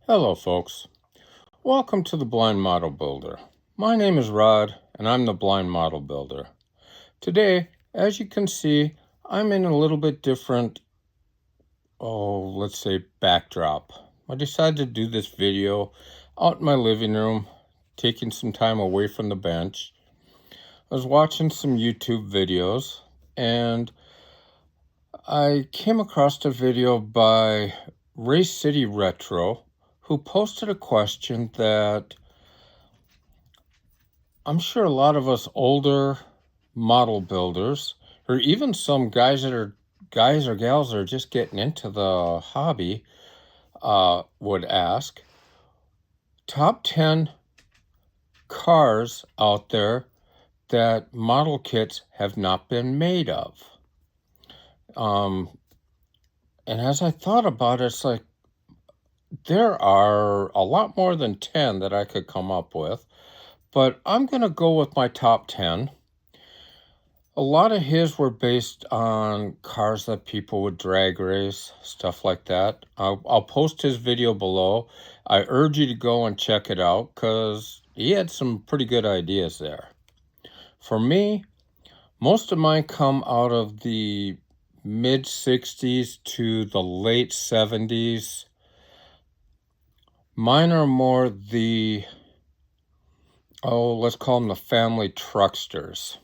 Hello, folks. Welcome to the Blind Model Builder. My name is Rod, and I'm the Blind Model Builder. Today, as you can see, I'm in a little bit different, let's say, backdrop. I decided to do this video out in my living room, taking some time away from the bench. I was watching some YouTube videos, and I came across a video by Race City Retro, who posted a question that I'm sure a lot of us older model builders, or even some guys or gals that are just getting into the hobby, would ask. Top 10 cars out there that model kits have not been made of. And as I thought about it, it's like there are a lot more than 10 that I could come up with, but I'm going to go with my top 10. A lot of his were based on cars that people would drag race, stuff like that. I'll post his video below. I urge you to go and check it out because he had some pretty good ideas there. For me, most of mine come out of the mid 60s to the late 70s. Mine are more the, let's call them the family trucksters.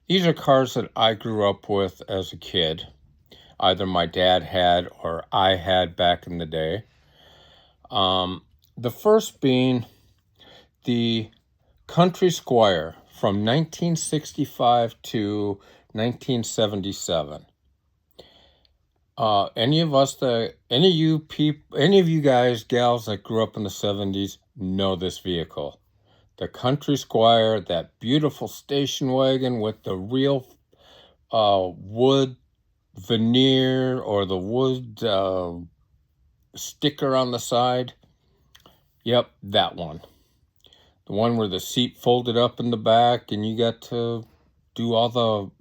These are cars that I grew up with as a kid. Either my dad had or I had back in the day. The first being the Country Squire from 1965 to 1977. Any of you guys, gals that grew up in the 70s know this vehicle. The Country Squire, that beautiful station wagon with the real wood veneer or the wood sticker on the side. Yep, that one. The one where the seat folded up in the back and you got to do all the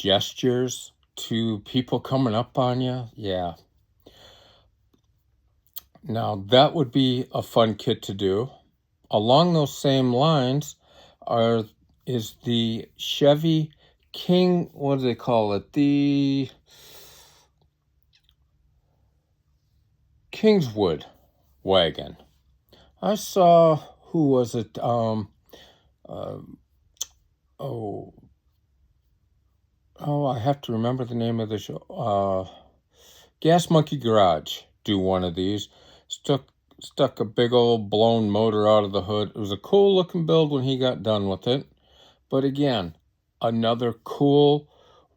gestures to people coming up on you. Yeah. Now that would be a fun kit to do. Along those same lines is the Chevy King, what do they call it? The Kingswood wagon. I saw, who was it? I have to remember the name of the show. Gas Monkey Garage do one of these. Stuck a big old blown motor out of the hood. It was a cool looking build when he got done with it. But again, another cool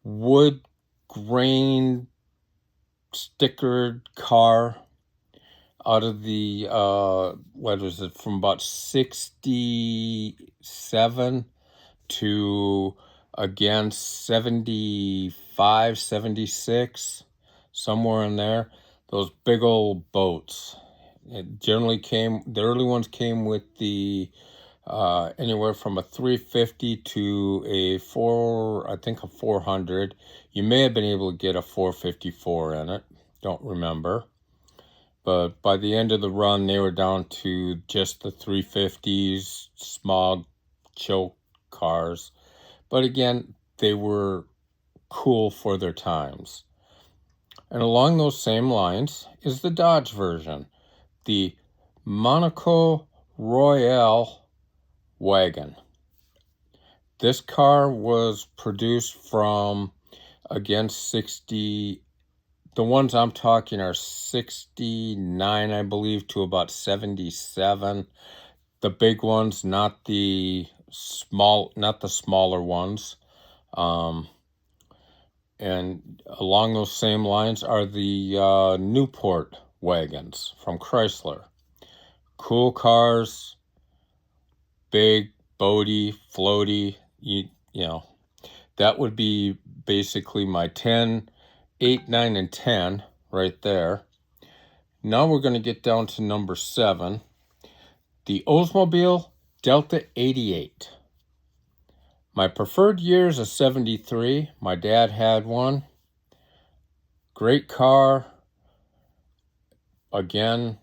wood grain stickered car out of the, what was it, from about 67 to, again, 75, 76, somewhere in there. Those big old boats. It generally the early ones came with the, anywhere from a 350 to a 400. You may have been able to get a 454 in it. Don't remember. But by the end of the run, they were down to just the 350s, small choke cars. But again, they were cool for their times. And along those same lines is the Dodge version, the Monaco Royale wagon. This car was produced from, again, the ones I'm talking are 69, I believe, to about 77. The big ones, not the smaller ones. And along those same lines are the Newport wagons from Chrysler. Cool cars, big, boaty, floaty, you know. That would be basically my 10, 8, 9, and 10 right there. Now we're going to get down to number 7, the Oldsmobile Delta 88. My preferred year is a 73. My dad had one. Great car. Again,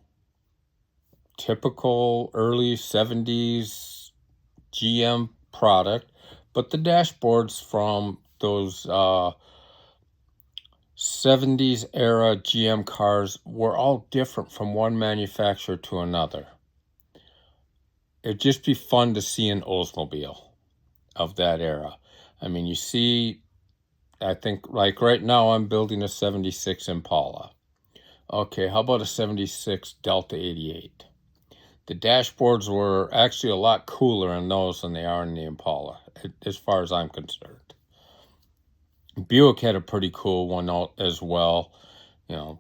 typical early 70s GM product, but the dashboards from those 70s era GM cars were all different from one manufacturer to another. It'd just be fun to see an Oldsmobile of that era. I mean, you see, I think like right now I'm building a 76 Impala. Okay, how about a 76 Delta 88? The dashboards were actually a lot cooler in those than they are in the Impala, as far as I'm concerned. Buick had a pretty cool one out as well. You know,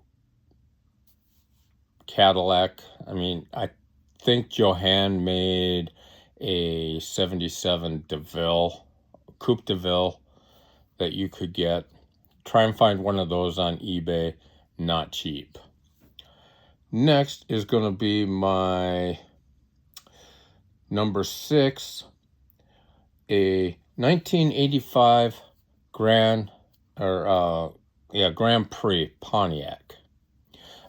Cadillac. I mean, I think Johan made a 77 DeVille, Coupe DeVille, that you could get. Try and find one of those on eBay. Not cheap. Next is going to be my number 6, a 1985 Grand Prix Pontiac.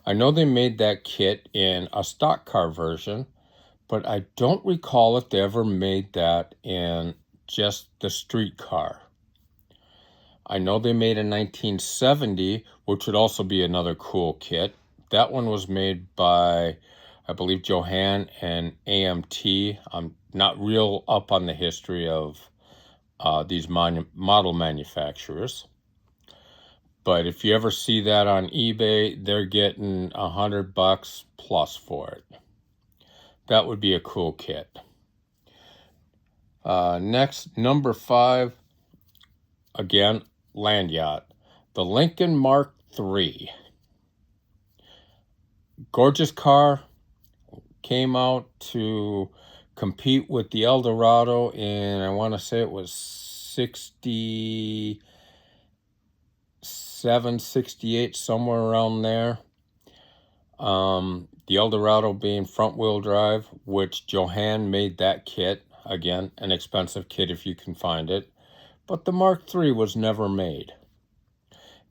I know they made that kit in a stock car version, but I don't recall if they ever made that in just the street car. I know they made a 1970, which would also be another cool kit. That one was made by, I believe, Johan and AMT. I'm not real up on the history of these model manufacturers. But if you ever see that on eBay, they're getting $100 plus for it. That would be a cool kit. Next, number 5, again, land yacht. The Lincoln Mark III. Gorgeous car. Came out to compete with the Eldorado in, I want to say it was 67, 68, somewhere around there. The Eldorado being front-wheel drive, which Johan made that kit. Again, an expensive kit if you can find it. But the Mark III was never made.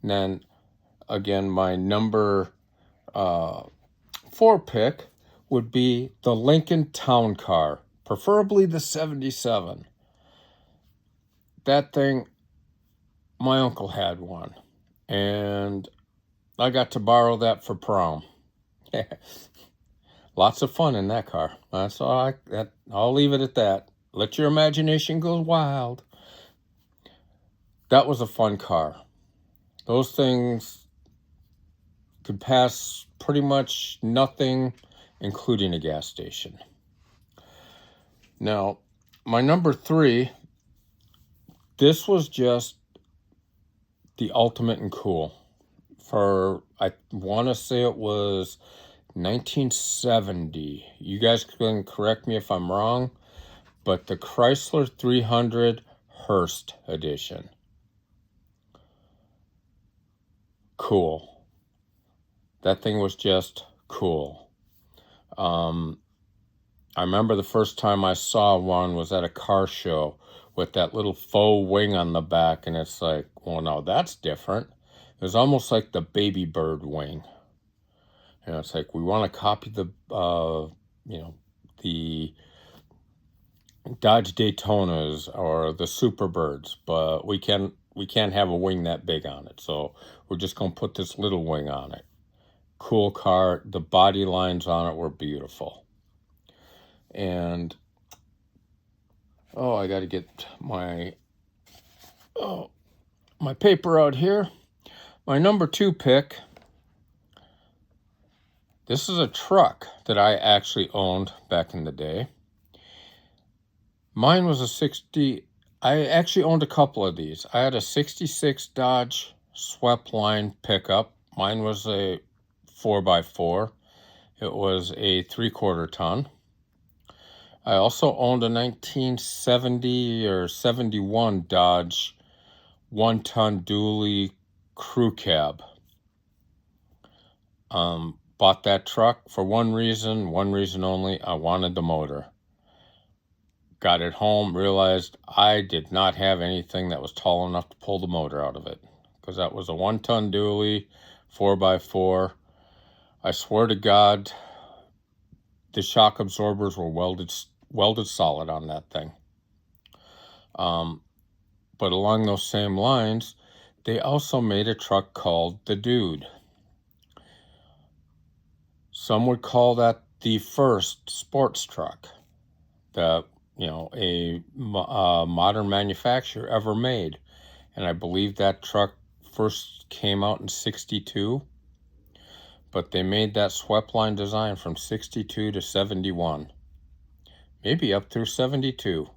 And then, again, my number 4 pick would be the Lincoln Town Car, preferably the 77. That thing, my uncle had one, and I got to borrow that for prom. Lots of fun in that car. That's all. I'll leave it at that. Let your imagination go wild. That was a fun car. Those things could pass pretty much nothing, including a gas station. Now, my number 3, this was just the ultimate and cool. I want to say it was 1970. You guys can correct me if I'm wrong, but the Chrysler 300 Hearst edition. Cool. That thing was just cool. I remember the first time I saw one was at a car show with that little faux wing on the back, and it's like, well, no, that's different. It was almost like the baby bird wing. You know, it's like we want to copy the Dodge Daytonas or the Superbirds, but we can't have a wing that big on it. So we're just going to put this little wing on it. Cool car. The body lines on it were beautiful. And I got to get my paper out here. My number 2 pick. This is a truck that I actually owned back in the day. Mine was a 60. I actually owned a couple of these. I had a 66 Dodge swept line pickup. Mine was a 4x4. It was a 3/4 ton. I also owned a 1970 or 71 Dodge 1-ton dually crew cab. Bought that truck for one reason only. I wanted the motor. Got it home, realized I did not have anything that was tall enough to pull the motor out of it, because that was a 1-ton dually, 4x4. I swear to God, the shock absorbers were welded solid on that thing. But along those same lines, they also made a truck called the Dude. Some would call that the first sports truck that, a modern manufacturer ever made. And I believe that truck first came out in 62, but they made that swept line design from 62 to 71, maybe up through 72.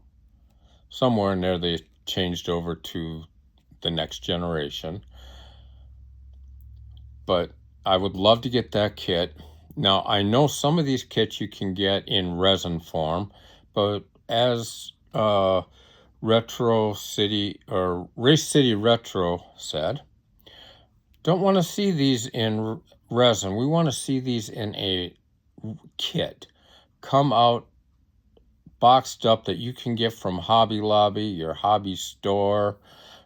Somewhere in there they changed over to the next generation. But I would love to get that kit. Now, I know some of these kits you can get in resin form, but as Retro City or Race City Retro said, don't want to see these in resin. We want to see these in a kit. Come out boxed up that you can get from Hobby Lobby, your hobby store,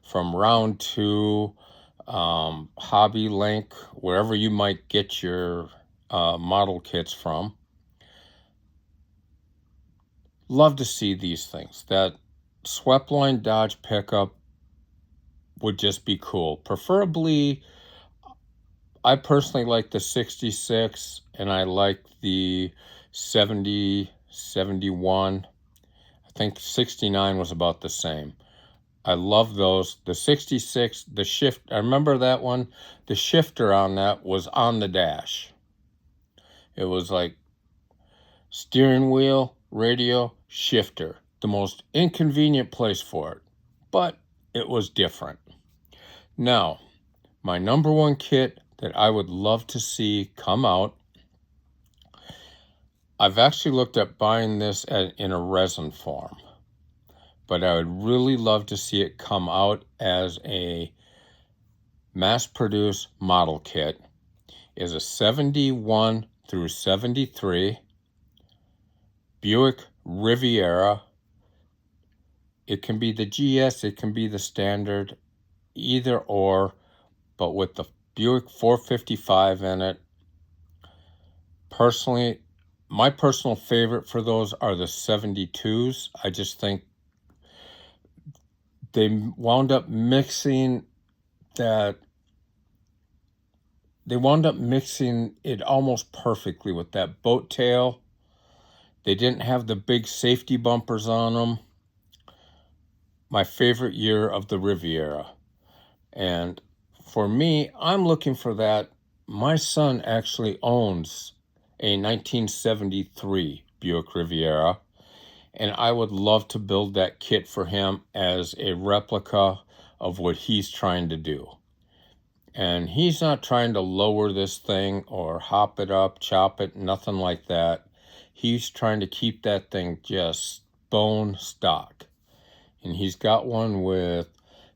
from Round 2, Hobby Link, wherever you might get your model kits from. Love to see these things. That swept line Dodge pickup would just be cool. Preferably, I personally like the 66 and I like the 70, 71. I think 69 was about the same. I love those. The 66, the shift, I remember that one. The shifter on that was on the dash. It was like steering wheel, radio, shifter. The most inconvenient place for it, but it was different. Now, my number one kit that I would love to see come out, I've actually looked at buying this in a resin form, but I would really love to see it come out as a mass-produced model kit, is a 71 through 73 Buick Riviera. It can be the GS, it can be the standard, either or, but with the Buick 455 in it. Personally, my personal favorite for those are the 72s. I just think they wound up mixing it almost perfectly with that boat tail. They didn't have the big safety bumpers on them. My favorite year of the Riviera. And for me, I'm looking for that. My son actually owns a 1973 Buick Riviera, and I would love to build that kit for him as a replica of what he's trying to do. And he's not trying to lower this thing or hop it up, chop it, nothing like that. He's trying to keep that thing just bone stock. And he's got one with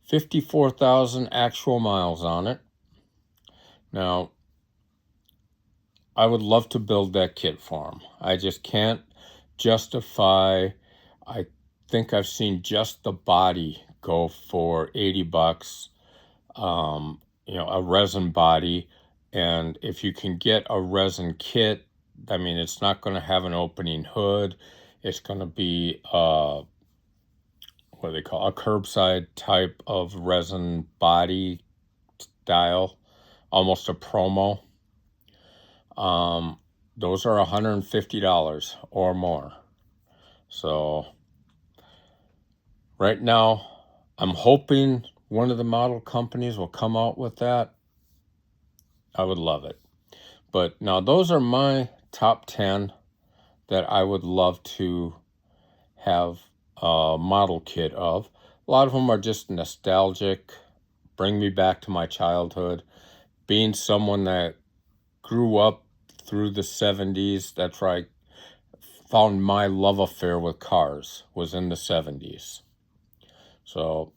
54,000 actual miles on it. Now, I would love to build that kit for him. I just can't justify. I think I've seen just the body go for $80. A resin body. And if you can get a resin kit, I mean, it's not going to have an opening hood. It's going to be what they call a curbside type of resin body style, almost a promo. Those are $150 or more. So right now, I'm hoping one of the model companies will come out with that. I would love it. But now those are my top 10 that I would love to have a model kit of. A lot of them are just nostalgic, bring me back to my childhood. Being someone that grew up through the 70s, that's where I found my love affair with cars, was in the 70s. So,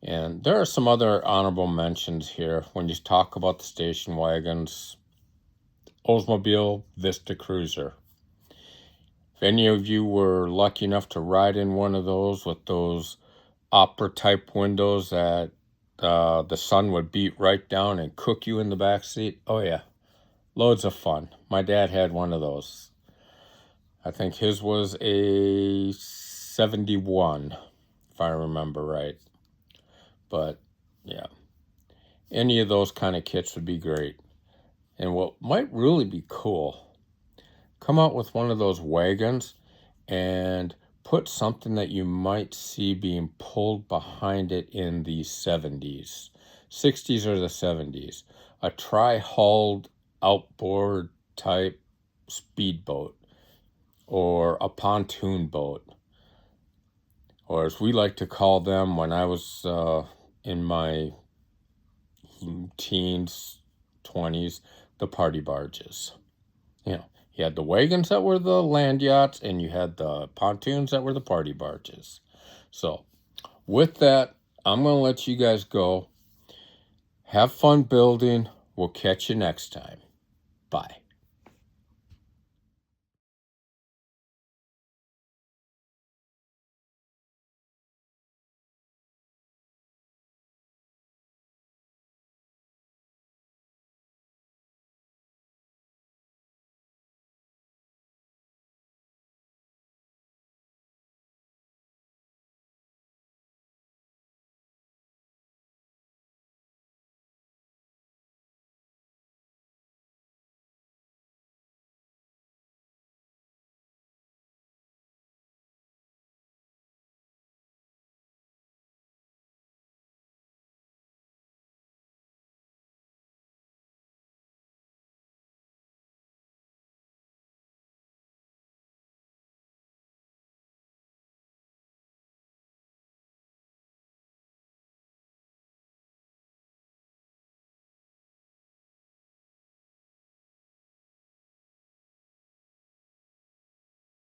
and there are some other honorable mentions here when you talk about the station wagons. Oldsmobile Vista Cruiser. If any of you were lucky enough to ride in one of those with those opera type windows that the sun would beat right down and cook you in the back seat, oh yeah, loads of fun. My dad had one of those. I think his was a 71, if I remember right. But yeah, any of those kind of kits would be great. And what might really be cool, come out with one of those wagons and put something that you might see being pulled behind it in the 70s, 60s or the 70s. A tri-hulled outboard type speedboat or a pontoon boat, or as we like to call them when I was in my teens, 20s, the party barges. You had the wagons that were the land yachts, and you had the pontoons that were the party barges. So, with that, I'm going to let you guys go. Have fun building. We'll catch you next time. Bye.